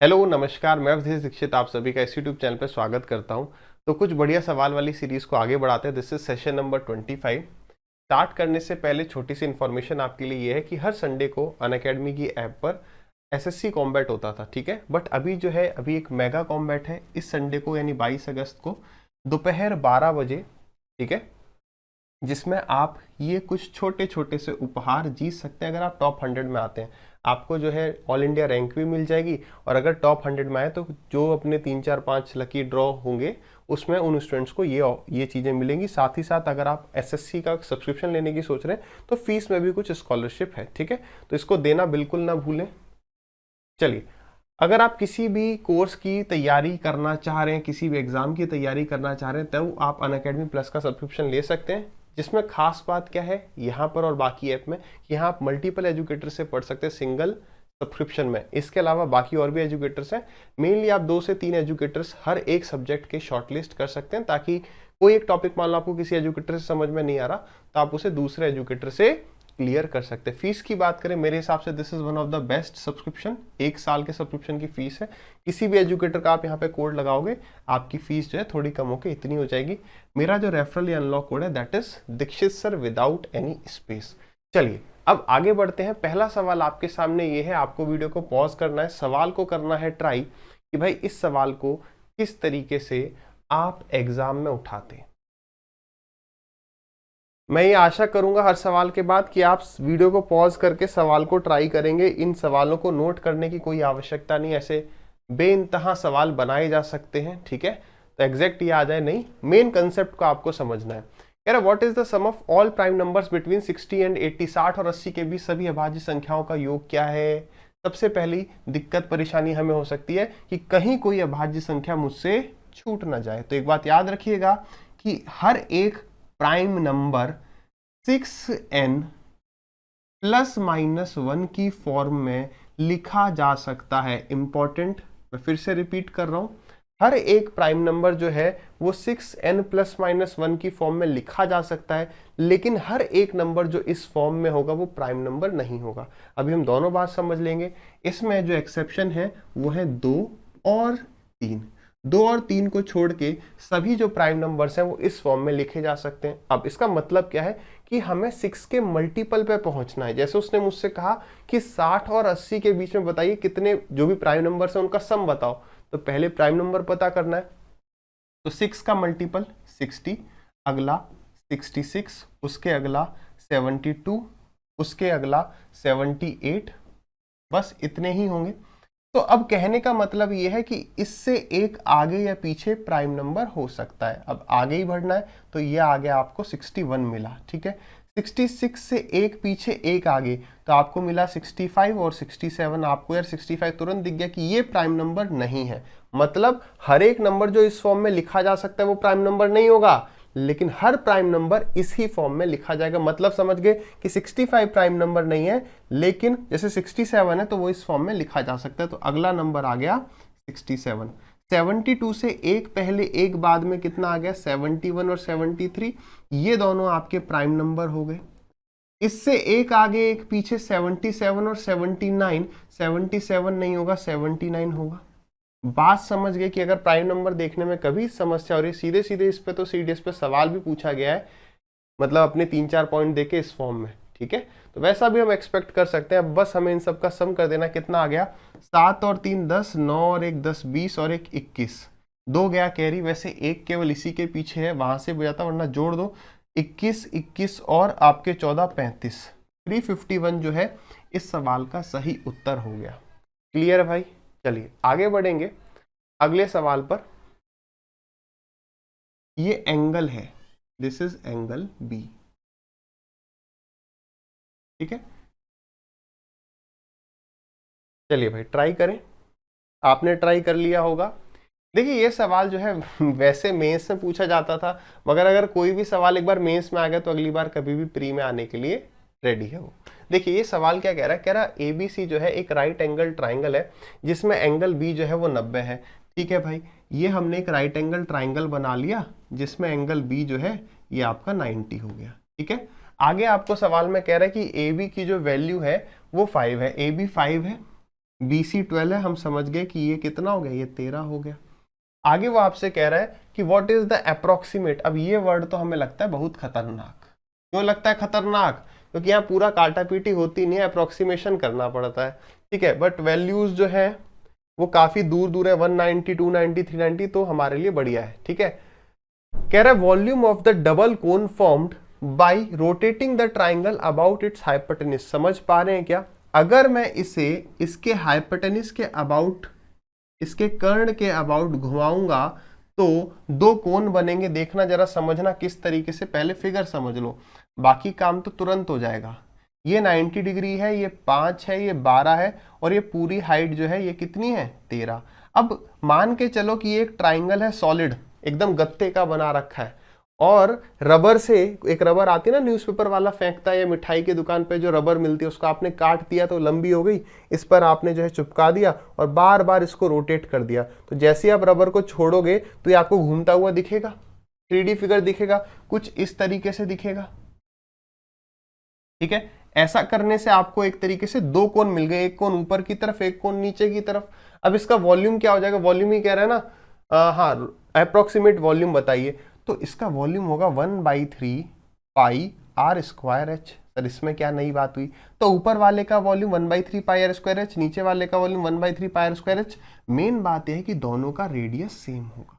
Hello नमस्कार, मैं अवधेश दीक्षित आप सभी का इस यूट्यूब चैनल पर स्वागत करता हूं। तो कुछ बढ़िया सवाल वाली सीरीज को आगे बढ़ाते हैं। This is session number 25। Start करने से पहले छोटी सी इन्फॉर्मेशन आपके लिए ये है कि हर संडे को अनअकैडमी की ऐप पर एसएससी कॉम्बैट होता था, ठीक है। बट अभी जो है अभी एक मेगा कॉम्बैट है इस संडे को, यानी 22 अगस्त को दोपहर 12 बजे, ठीक है, जिसमें आप ये कुछ छोटे छोटे से उपहार जीत सकते हैं। अगर आप टॉप 100 में आते हैं आपको जो है ऑल इंडिया रैंक भी मिल जाएगी, और अगर टॉप 100 में आए तो जो अपने 3 4 5 लकी ड्रॉ होंगे उसमें उन स्टूडेंट्स को ये चीज़ें मिलेंगी। साथ ही साथ अगर आप एसएससी का सब्सक्रिप्शन लेने की सोच रहे हैं तो फीस में भी कुछ स्कॉलरशिप है, ठीक है। तो इसको देना बिल्कुल ना भूलें। चलिए, अगर आप किसी भी कोर्स की तैयारी करना चाह रहे हैं, किसी भी एग्जाम की तैयारी करना चाह रहे हैं, तब आप अनअकैडमी प्लस का सब्सक्रिप्शन ले सकते हैं। जिसमें खास बात क्या है यहाँ पर और बाकी ऐप में कि यहाँ आप मल्टीपल एजुकेटर से पढ़ सकते हैं सिंगल सब्सक्रिप्शन में। इसके अलावा बाकी और भी एजुकेटर्स हैं, मेनली आप 2 से 3 एजुकेटर्स हर एक सब्जेक्ट के शॉर्टलिस्ट कर सकते हैं, ताकि कोई एक टॉपिक मान लो आपको किसी एजुकेटर से समझ में नहीं आ रहा तो आप उसे दूसरे एजुकेटर से क्लियर कर सकते हैं। फीस की बात करें, मेरे हिसाब से this is one of the best subscription. 1 साल के सब्सक्रिप्शन की फीस है। किसी भी एजुकेटर का आप यहाँ पे कोड लगाओगे आपकी फीस जो है थोड़ी कम होकर इतनी हो जाएगी। मेरा जो रेफरल या अनलॉक कोड है that is Dikshit sir without any space. चलिए अब आगे बढ़ते हैं। पहला सवाल आपके सामने ये है, आपको वीडियो को पॉज करना है, सवाल को करना है ट्राई कि भाई इस सवाल को किस तरीके से आप एग्जाम में उठाते हैं। मैं ये आशा करूंगा हर सवाल के बाद कि आप वीडियो को पॉज करके सवाल को ट्राई करेंगे। इन सवालों को नोट करने की कोई आवश्यकता नहीं, ऐसे बेइंतहा सवाल बनाए जा सकते हैं, ठीक है। तो एग्जैक्ट ये आ जाए नहीं, मेन कंसेप्ट को आपको समझना है। कह रहा what is the sum of all prime numbers between 60 and 80। 60 और 80 के बीच सभी अभाज्य संख्याओं का योग क्या है। सबसे पहली दिक्कत परेशानी हमें हो सकती है कि कहीं कोई अभाज्य संख्या मुझसे छूट ना जाए। तो एक बात याद रखिएगा कि हर एक prime number 6n plus minus 1 की फॉर्म में लिखा जा सकता है। इंपॉर्टेंट, मैं फिर से रिपीट कर रहा हूं, हर एक प्राइम नंबर जो है वो 6n प्लस माइनस 1 की फॉर्म में लिखा जा सकता है, लेकिन हर एक नंबर जो इस फॉर्म में होगा वो प्राइम नंबर नहीं होगा। अभी हम दोनों बात समझ लेंगे। इसमें जो एक्सेप्शन है वो है 2 और 3। 2 और 3 को छोड़ के सभी जो प्राइम नंबर्स हैं वो इस फॉर्म में लिखे जा सकते हैं। अब इसका मतलब क्या है कि हमें 6 के मल्टीपल पे पहुंचना है। जैसे उसने मुझसे कहा कि 60 और 80 के बीच में बताइए कितने जो भी प्राइम नंबर्स हैं उनका सम बताओ, तो पहले प्राइम नंबर पता करना है। तो 6 का मल्टीपल 60, अगला 66, उसके अगला 72, उसके अगला 78, बस इतने ही होंगे। तो अब कहने का मतलब ये है कि इससे एक आगे या पीछे प्राइम नंबर हो सकता है। अब आगे ही बढ़ना है तो ये आगे आपको 61 मिला, ठीक है। 66 से एक पीछे एक आगे तो आपको मिला 65 और 67। आपको यार 65 तुरंत दिख गया कि ये प्राइम नंबर नहीं है। मतलब हर एक नंबर जो इस फॉर्म में लिखा जा सकता है वो प्राइम नंबर नहीं होगा, लेकिन हर प्राइम नंबर इसी फॉर्म में लिखा जाएगा। मतलब समझ गए कि 65 प्राइम नंबर नहीं है, लेकिन जैसे 67 है तो वो इस फॉर्म में लिखा जा सकता है। तो अगला नंबर आ गया 67। 72 से एक पहले एक बाद में कितना आ गया 71 और 73, ये दोनों आपके प्राइम नंबर हो गए। इससे एक आगे एक पीछे 77 और 79, 77 नहीं होगा 79 होगा। बात समझ गए कि अगर प्राइम नंबर देखने में कभी समस्या हो रही, सीधे सीधे इस पे तो सीडीएस पे सवाल भी पूछा गया है, मतलब अपने 3 4 पॉइंट देके इस फॉर्म में, ठीक है। तो वैसा भी हम एक्सपेक्ट कर सकते हैं। अब बस हमें इन सब का सम कर देना। कितना आ गया 7 और 3 10, 9 और 1 10, 20 और 1 21, 2 गया कैरी। वैसे एक केवल इसी के पीछे है, वहां से बजाता, वरना जोड़ दो 21 21 और आपके 14 35, 351 जो है इस सवाल का सही उत्तर हो गया। क्लियर है भाई। चलिए आगे बढ़ेंगे अगले सवाल पर। ये एंगल है, दिस इज एंगल बी, ठीक है। चलिए भाई ट्राई करें। आपने ट्राई कर लिया होगा। देखिए ये सवाल जो है वैसे मेंस में पूछा जाता था, मगर अगर कोई भी सवाल एक बार मेंस में आ गया तो अगली बार कभी भी प्री में आने के लिए रेडी है वो। देखिए ये सवाल क्या कह रहा है, कह रहा ABC जो है एक राइट एंगल ट्राइंगल है जिसमें एंगल B जो है वो 90 है, ठीक है भाई। ये हमने एक राइट एंगल ट्राइंगल बना लिया जिसमें एंगल B जो है ये आपका 90 हो गया, ठीक है। आगे आपको सवाल में कह रहा है कि AB की जो वैल्यू है वो 5 है, AB 5 है, BC12 है, हम समझ गए कि ये कितना हो गया, ये 13 हो गया। आगे वो आपसे कह रहा है कि व्हाट इज द अप्रोक्सीमेट। अब ये वर्ड तो हमें लगता है बहुत खतरनाक। क्यों लगता है खतरनाक? क्योंकि यहाँ पूरा काटा पीटी होती नहीं है, अप्रोक्सीमेशन करना पड़ता है, ठीक है। बट वैल्यूज जो है वो काफी दूर दूर है, 190, 290, 390, तो हमारे लिए बढ़िया है, ठीक है। कह रहा है volume of the double cone formed by rotating the triangle about it's hypotenuse. समझ पा रहे हैं क्या? अगर मैं इसे इसके हाइपोटेन्यूज के अबाउट, इसके कर्ण के अबाउट घुमाऊंगा तो दो कोण बनेंगे। देखना जरा, समझना किस तरीके से, पहले फिगर समझ लो, बाकी काम तो तुरंत हो जाएगा। ये 90 डिग्री है, ये 5 है, ये 12 है, और ये पूरी हाइट जो है ये कितनी है, 13। अब मान के चलो कि ये एक ट्राइंगल है, सॉलिड, एकदम गत्ते का बना रखा है, और रबर से, एक रबर आती है ना न्यूज़पेपर वाला फेंकता है, या मिठाई की दुकान पे जो रबर मिलती है, उसको आपने काट दिया तो लंबी हो गई, इस पर आपने जो है चिपका दिया और बार बार इसको रोटेट कर दिया। तो जैसे आप रबर को छोड़ोगे तो ये आपको घूमता हुआ दिखेगा, 3D फिगर दिखेगा, कुछ इस तरीके से दिखेगा, ठीक है। ऐसा करने से आपको एक तरीके से दो कोण मिल गए, एक कोण ऊपर की तरफ, एक कोण नीचे की तरफ। अब इसका वॉल्यूम क्या हो जाएगा? वॉल्यूम ही कह रहा है ना, हाँ, अप्रोक्सीमेट वॉल्यूम बताइए। तो इसका वॉल्यूम होगा 1/3 pi r square h. Sir इसमें क्या नई बात हुई? तो ऊपर वाले का volume 1/3 pi r square h, नीचे वाले का volume 1/3 pi r square h. Main बात यह है कि दोनों का रेडियस सेम होगा,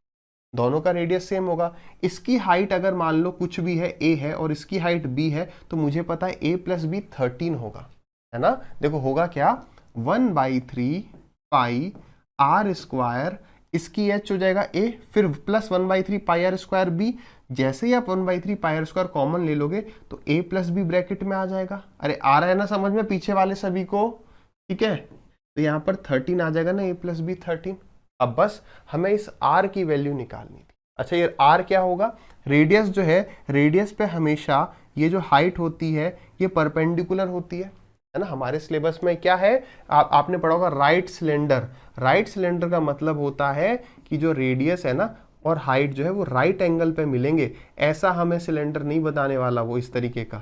दोनों का रेडियस सेम होगा। इसकी हाइट अगर मान लो कुछ भी है, a है, और इसकी हाइट b है, तो मुझे पता है a + b 13 होगा, है ना। देखो होगा क्या, 1/3 पाई आर स्क्वायर, इसकी h हो जाएगा a, फिर plus 1/3 pi r square b। जैसे ही आप 1/3 पाई आर स्क्वायर कॉमन ले लोगे तो a + b ब्रैकेट में आ जाएगा। अरे आ रहा है ना समझ में पीछे वाले सभी को, ठीक है। तो यहाँ पर 13 आ जाएगा ना, a + b 13। अब बस हमें इस r की वैल्यू निकालनी थी। अच्छा, ये r क्या होगा? रेडियस जो है, रेडियस पे हमेशा ये जो हाइट होती है ये परपेंडिकुलर होती है ना। हमारे सिलेबस में क्या है, आपने पढ़ा होगा राइट सिलेंडर। राइट सिलेंडर का मतलब होता है कि जो रेडियस है ना और हाइट जो है वो राइट एंगल पे मिलेंगे। ऐसा हमें सिलेंडर नहीं बताने वाला वो इस तरीके का,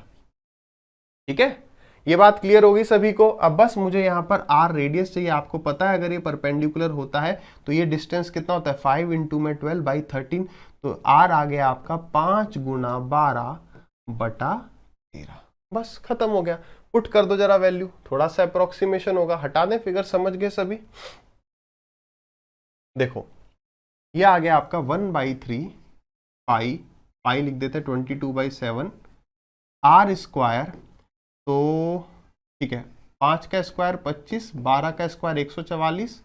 ठीक है। ये बात क्लियर होगी सभी को? अब बस मुझे यहाँ पर r रेडियस चाहिए। आपको पता है अगर ये परपेंडिकुलर होता है तो ये डिस्टेंस कितना होता है, 5 × में 12/13। तो r आ गया आपका 5 × 12/13। बस खत्म हो गया। पुट कर दो जरा वैल्यू, थोड़ा सा अप्रोक्सीमेशन होगा। हटा दें फिगर, समझ गए सभी? देखो ये आ गया आपका 1/3 पाई, पाई लिख देते हैं 22/7 आर स्क्वायर। तो ठीक है, 5 का स्क्वायर 25, 12 का स्क्वायर 144,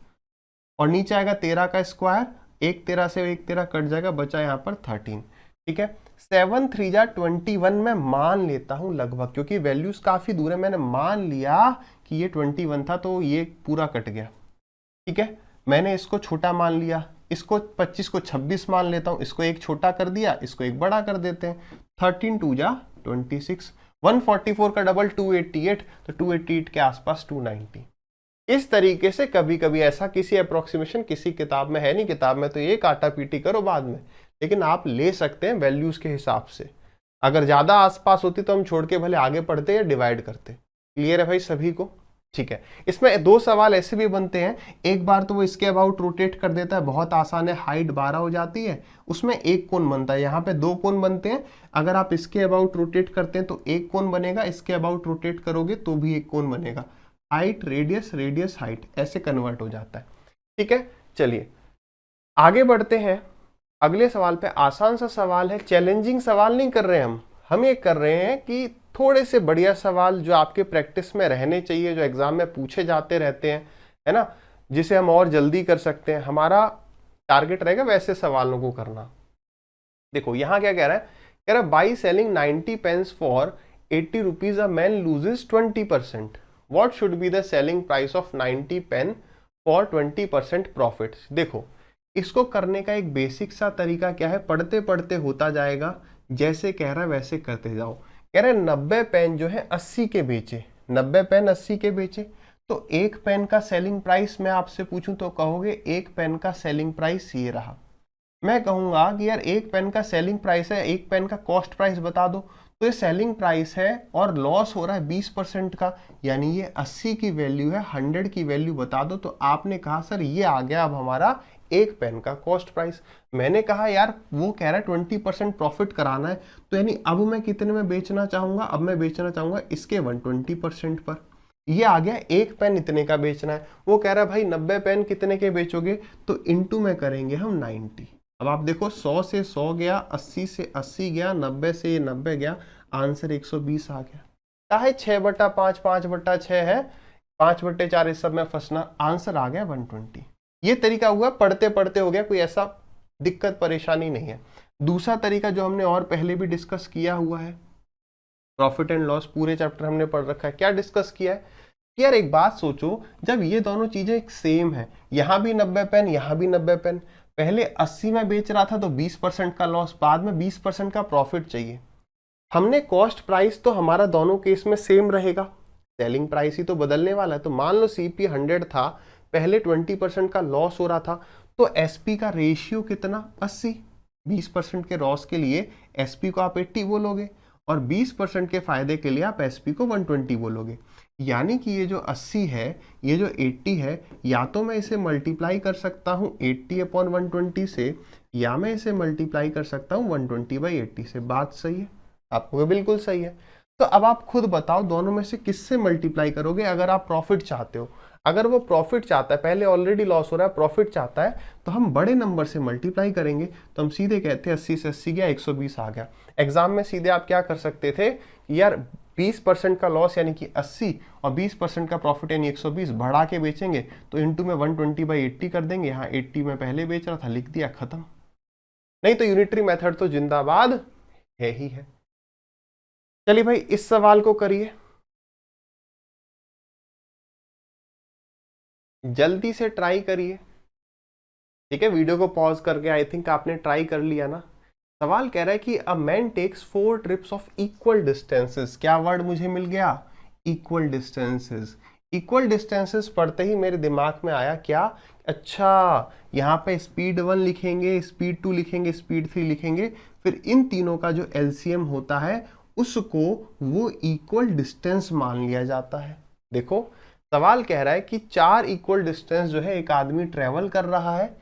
और नीचे आएगा 13 का स्क्वायर, 1 13 से 1 13 कट जाएगा, बचा यहाँ पर 13, ठीक है। 7 3 जा 21 में मान लेता हूँ लगभग, क्योंकि वैल्यूज काफी दूर है। मैंने मान लिया कि ये 21 था तो ये पूरा कट गया, ठीक है। मैंने इसको छोटा मान लिया, इसको 25 को 26 मान लेता हूँ, इसको एक छोटा कर दिया, इसको एक बड़ा कर देते हैं। 13 2 जा 26, 144 का डबल 288, तो 288 के आसपास 290। इस तरीके से कभी कभी ऐसा किसी अप्रोक्सीमेशन किसी किताब में है नहीं, किताब में तो ये काटा पीटी करो बाद में, लेकिन आप ले सकते हैं वैल्यूज के हिसाब से। अगर ज्यादा आसपास होती तो हम छोड़ के भले आगे पढ़ते या डिवाइड करते। क्लियर है भाई सभी को? ठीक है। इसमें दो सवाल ऐसे भी बनते हैं, एक बार तो वो इसके अबाउट रोटेट कर देता है, बहुत आसान है, हाइट 12 हो जाती है, उसमें एक कोण बनता है। यहाँ पे दो कोण बनते हैं, अगर आप इसके अबाउट रोटेट करते हैं तो एक कोण बनेगा, इसके अबाउट रोटेट करोगे तो भी एक कोण बनेगा। हाइट रेडियस, रेडियस हाइट, ऐसे कन्वर्ट हो जाता है, ठीक है। चलिए आगे बढ़ते हैं अगले सवाल पे। आसान सा सवाल है, चैलेंजिंग सवाल नहीं कर रहे हम ये कर रहे हैं कि थोड़े से बढ़िया सवाल जो आपके प्रैक्टिस में रहने चाहिए, जो एग्जाम में पूछे जाते रहते हैं, है ना, जिसे हम और जल्दी कर सकते हैं। हमारा टारगेट रहेगा वैसे सवालों को करना। देखो यहाँ क्या कह रहा है, कह रहा है by selling 90 pens for 80 rupees a man loses 20%, what should be the selling price of 90 pen for 20% profit. देखो इसको करने का एक बेसिक सा तरीका क्या है, पढ़ते पढ़ते होता जाएगा, जैसे कह रहा है वैसे करते जाओ। कह रहे 90 पेन जो है 80 के बेचे, 90 पेन 80 के बेचे, तो एक पेन का सेलिंग प्राइस मैं आपसे पूछूं तो कहोगे एक पेन का सेलिंग प्राइस ये रहा। मैं कहूंगा कि यार एक पेन का सेलिंग प्राइस है, एक पेन का कॉस्ट प्राइस बता दो, तो ये सेलिंग प्राइस है और लॉस हो रहा है 20% का, यानी ये 80 की वैल्यू है, 100 की वैल्यू बता दो। तो आपने कहा सर ये आ गया अब हमारा एक पेन का कॉस्ट प्राइस। मैंने कहा यार वो कह रहा है 20% प्रॉफिट कराना है, तो यानी अब मैं कितने में बेचना चाहूंगा, अब मैं बेचना चाहूंगा इसके 120% पर। ये आ गया एक पेन इतने का बेचना है। वो कह रहा है भाई 90 पेन कितने के बेचोगे, तो इंटू में करेंगे हम 90। अब आप देखो 100 से 100 गया, 80 से 80 गया, 90 से ये 90 गया, आंसर 120 आ गया। चाहे 6/5 5/6 है, 5/4 इस सब में फंसना, आंसर आ गया 120। ये तरीका हुआ, पढ़ते पढ़ते हो गया, कोई ऐसा दिक्कत परेशानी नहीं है। दूसरा तरीका जो हमने और पहले भी डिस्कस किया हुआ है, प्रॉफिट एंड लॉस पूरे चैप्टर हमने पढ़ रखा है। क्या डिस्कस किया है कि यार एक बात सोचो, जब ये दोनों चीजें एक सेम है, यहां भी 90 पेन यहां भी 90 पेन, पहले 80 में बेच रहा था तो 20% का लॉस, बाद में 20% का प्रॉफिट चाहिए। हमने कॉस्ट प्राइस तो हमारा दोनों केस में सेम रहेगा, सेलिंग प्राइस ही तो बदलने वाला है। तो मान लो सीपी 100 था, पहले 20% का लॉस हो रहा था, तो एसपी का रेशियो कितना 80। 20% के लॉस के लिए एसपी को आप 80 बोलोगे और 20% के फायदे के लिए आप एसपी को 120 बोलोगे। यानी कि ये जो 80 है, ये जो 80 है, या तो मैं इसे मल्टीप्लाई कर सकता हूँ 80/120 से, या मैं इसे मल्टीप्लाई कर सकता हूँ 120/80 से। बात सही है आपको? बिल्कुल सही है। तो अब आप खुद बताओ दोनों में से किससे मल्टीप्लाई करोगे अगर आप प्रॉफिट चाहते हो। अगर वो प्रॉफिट चाहता है, पहले ऑलरेडी लॉस हो रहा है, प्रॉफिट चाहता है, तो हम बड़े नंबर से मल्टीप्लाई करेंगे। तो हम सीधे कहते हैं 80 से 80 गया, 120 आ गया। एग्जाम में सीधे आप क्या कर सकते थे, यार 20% का लॉस यानी कि 80 और 20% का प्रॉफिट यानी 120 बढ़ा के बेचेंगे, तो इंटू में 120/80 कर देंगे। यहाँ 80 में पहले बेच रहा था, लिख दिया, खत्म। नहीं तो यूनिटरी मेथड तो जिंदाबाद है ही है। चलिए भाई इस सवाल को करिए, जल्दी से ट्राई करिए, ठीक है। वीडियो को पॉज करके आई थिंक आपने ट्राई कर लिया ना। सवाल कह रहा है कि a man takes 4 trips of equal distances. क्या वर्ड मुझे मिल गया? Equal distances. इक्वल डिस्टेंसेस पढ़ते ही मेरे दिमाग में आया क्या, अच्छा यहाँ पे स्पीड 1 लिखेंगे, स्पीड 2 लिखेंगे, स्पीड 3 लिखेंगे, फिर इन तीनों का जो एलसीएम होता है उसको वो इक्वल डिस्टेंस मान लिया जाता है। देखो सवाल कह रहा है कि 4 इक्वल डिस्टेंस जो है एक आदमी ट्रेवल कर रहा है।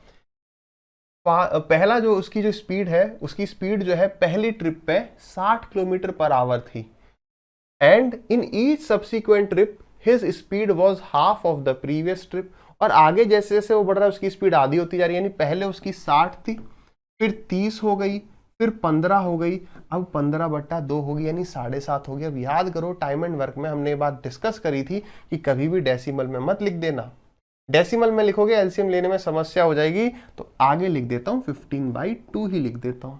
पहला जो उसकी जो स्पीड है, उसकी स्पीड जो है पहली ट्रिप पे 60 किलोमीटर पर आवर थी, and in each subsequent trip his speed was half of the previous trip. और आगे जैसे जैसे वो बढ़ रहा है उसकी स्पीड आधी होती जा रही है, यानी पहले उसकी 60 थी, फिर 30 हो गई, फिर 15 हो गई, अब 15/2 होगी, यानी 7.5 हो गई। अब याद करो टाइम एंड वर्क में हमने ये बात डिस्कस करी थी कि कभी भी डेसिमल में मत लिख देना, डेसिमल में लिखोगे एलसीएम लेने में समस्या हो जाएगी। तो आगे लिख देता हूं 15/2 ही लिख देता हूं।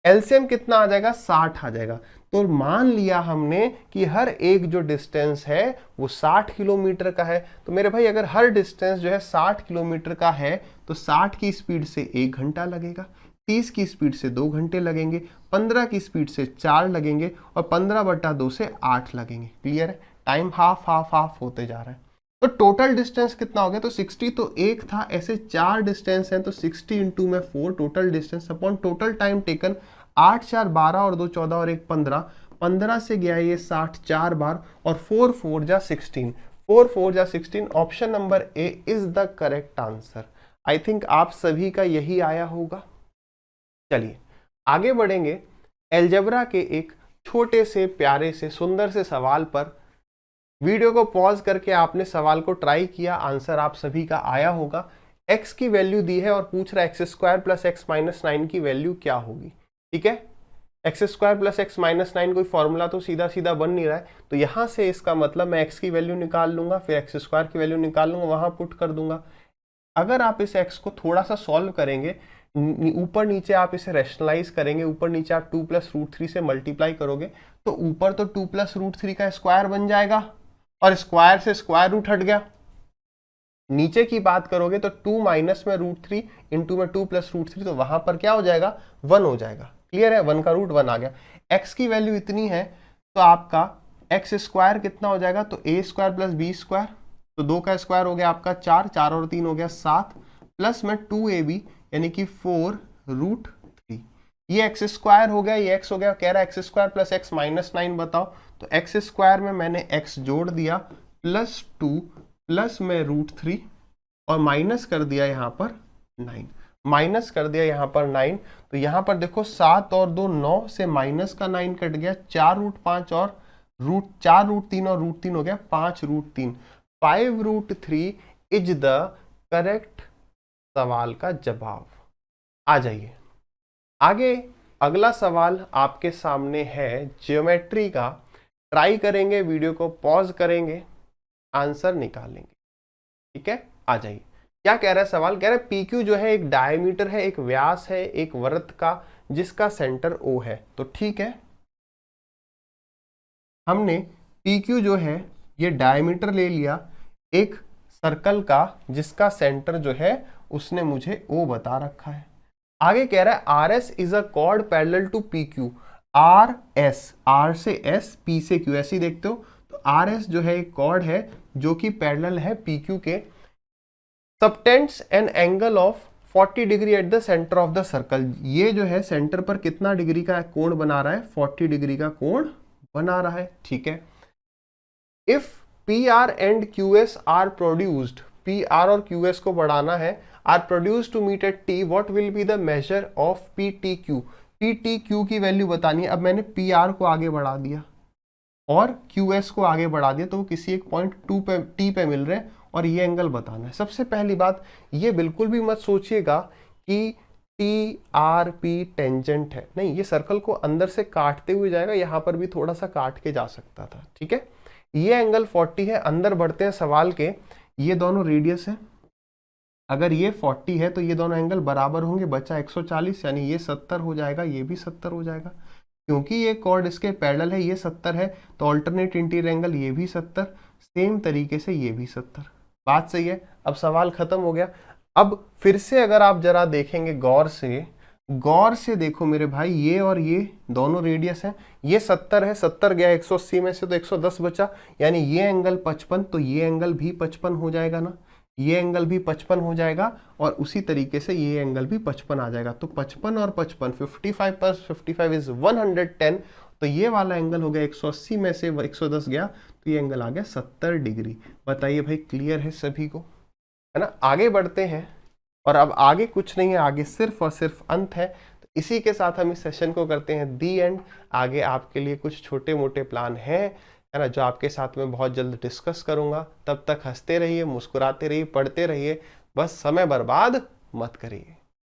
एलसीएम कितना आ जाएगा? 60 आ जाएगा। तो मान लिया हमने कि हर एक जो डिस्टेंस है वो 60 किलोमीटर का है। तो मेरे भाई अगर हर डिस्टेंस जो है 60 किलोमीटर का है तो 60 की स्पीड से 1 घंटा लगेगा, 30 की स्पीड से 2 घंटे लगेंगे, 15 की स्पीड से 4 लगेंगे और 15/2 से 8 लगेंगे। क्लियर है? टाइम हाफ हाफ हाफ होते जा रहा है। तो टोटल डिस्टेंस कितना हो गया? तो 60 तो एक था, ऐसे 4 डिस्टेंस हैं, तो 60 इंटू में 4 total distance upon total time taken. 8 4 12 और 2 14 और 1 15, 15 से गया ये 60 4 बार और 4 4 जा 16, 4 4 जा 16। Option number A is the correct answer. I think आप सभी का यही आया होगा। चलिए आगे बढ़ेंगे एलजेब्रा के एक छोटे से प्यारे से सुंदर से सवाल पर। वीडियो को पॉज करके आपने सवाल को ट्राई किया, आंसर आप सभी का आया होगा। x की वैल्यू दी है और पूछ रहा है x² + x - 9 की वैल्यू क्या होगी। ठीक है, x² + x - 9 कोई फॉर्मूला तो सीधा सीधा बन नहीं रहा है, तो यहां से इसका मतलब मैं x की वैल्यू निकाल लूंगा, फिर x² की वैल्यू निकाल लूंगा, वहां पुट कर दूंगा। अगर आप इस x को थोड़ा सा सॉल्व करेंगे, ऊपर नीचे आप इसे रैशनलाइज करेंगे, ऊपर नीचे आप 2 + √3 से मल्टीप्लाई करोगे, तो ऊपर तो 2 + √3 का स्क्वायर बन जाएगा और स्क्वायर से स्क्वायर रूट हट गया। नीचे की बात करोगे तो 2 माइनस में √3 इंटू में 2 + √3, तो वहां पर क्या हो जाएगा? 1 हो जाएगा। क्लियर है? 1 का रूट 1 आ गया। x की वैल्यू इतनी है तो आपका x² कितना हो जाएगा? तो a² + b², तो 2 का स्क्वायर हो गया आपका 4, 4 और 3 हो गया 7, प्लस में 2ab यानी कि 4 √3। ये एक्स स्क्वायर हो गया, ये एक्स हो गया, कह रहा है x square plus x minus 9 बताओ, तो एक्स स्क्वायर में मैंने एक्स जोड़ दिया प्लस 2 प्लस में √3 और माइनस कर दिया यहाँ पर 9, माइनस कर दिया यहाँ पर 9। तो यहाँ पर देखो 7 और 2 9 से माइनस का 9 कट गया, 4√5 और √3 और √3 हो गया 5√3, 5√3 इज द करेक्ट सवाल का जवाब। आ जाइए आगे, अगला सवाल आपके सामने है ज्योमेट्री का। ट्राई करेंगे, वीडियो को पॉज करेंगे, आंसर निकालेंगे। ठीक है, आ जाइए। क्या कह रहा है सवाल? कह रहा है PQ जो है एक डायमीटर है, एक व्यास है एक वृत्त का जिसका सेंटर O है। तो ठीक है, हमने PQ जो है ये डायमीटर ले लिया एक सर्कल का जिसका सेंटर जो है उसने मुझे O बता रखा है। आगे कह रहा है RS is a chord parallel to PQ। RS, R से S, P से Q, ऐसे ही देखते हो। तो RS जो है एक कॉर्ड है जो कि पैरेलल है PQ के, subtends an angle of 40 degree at the centre of the circle. ये जो है सेंटर पर कितना डिग्री का कोण बना रहा है? 40 डिग्री का कोण बना रहा है। ठीक है, if PR and QS are produced, PR और QS को बढ़ाना है, are produced to meet at T, what will be the measure of PTQ। PTQ की वैल्यू बतानी है। अब मैंने PR को आगे बढ़ा दिया और QS को आगे बढ़ा दिया, तो वो किसी एक पॉइंट T पे मिल रहे हैं और ये एंगल बताना है। सबसे पहली बात, ये बिल्कुल भी मत सोचिएगा कि TRP टेंजेंट है, नहीं, ये सर्कल को अंदर से काटते हुए जाएगा, यहाँ पर भी थोड़ा सा काट के जा सकता था। ठीक है, ये एंगल 40 है। अंदर बढ़ते हैं सवाल के, ये दोनों रेडियस है, अगर ये 40 है तो ये दोनों एंगल बराबर होंगे, बचा 140, यानी ये 70 हो जाएगा, ये भी 70 हो जाएगा। क्योंकि ये कॉर्ड इसके पैरेलल है, ये 70 है, तो अल्टरनेट इंटीरियर एंगल ये भी 70, सेम तरीके से ये भी 70। बात सही है। अब सवाल खत्म हो गया। अब फिर से अगर आप जरा देखेंगे गौर से देखो मेरे भाई, ये और ये दोनों रेडियस हैं, ये 70 है, 70 गया 180 में से तो 110 बचा, यानी ये एंगल 55, तो ये एंगल भी 55 हो जाएगा ना, ये एंगल भी 55 हो जाएगा और उसी तरीके से ये एंगल भी 55 आ जाएगा। तो 55 और 55, 55 प्लस 55 इज 110, तो ये वाला एंगल हो गया 180 में से 110 गया, तो ये एंगल आ गया 70 डिग्री। बताइए भाई, क्लियर है सभी को? है ना। आगे बढ़ते हैं, और अब आगे कुछ नहीं है, आगे सिर्फ और सिर्फ अंत है। तो इसी के साथ हम इस सेशन को करते हैं दी एंड। आगे आपके लिए कुछ छोटे मोटे प्लान हैं, है ना, जो आपके साथ में बहुत जल्द डिस्कस करूंगा। तब तक हंसते रहिए, मुस्कुराते रहिए, पढ़ते रहिए, बस समय बर्बाद मत करिए।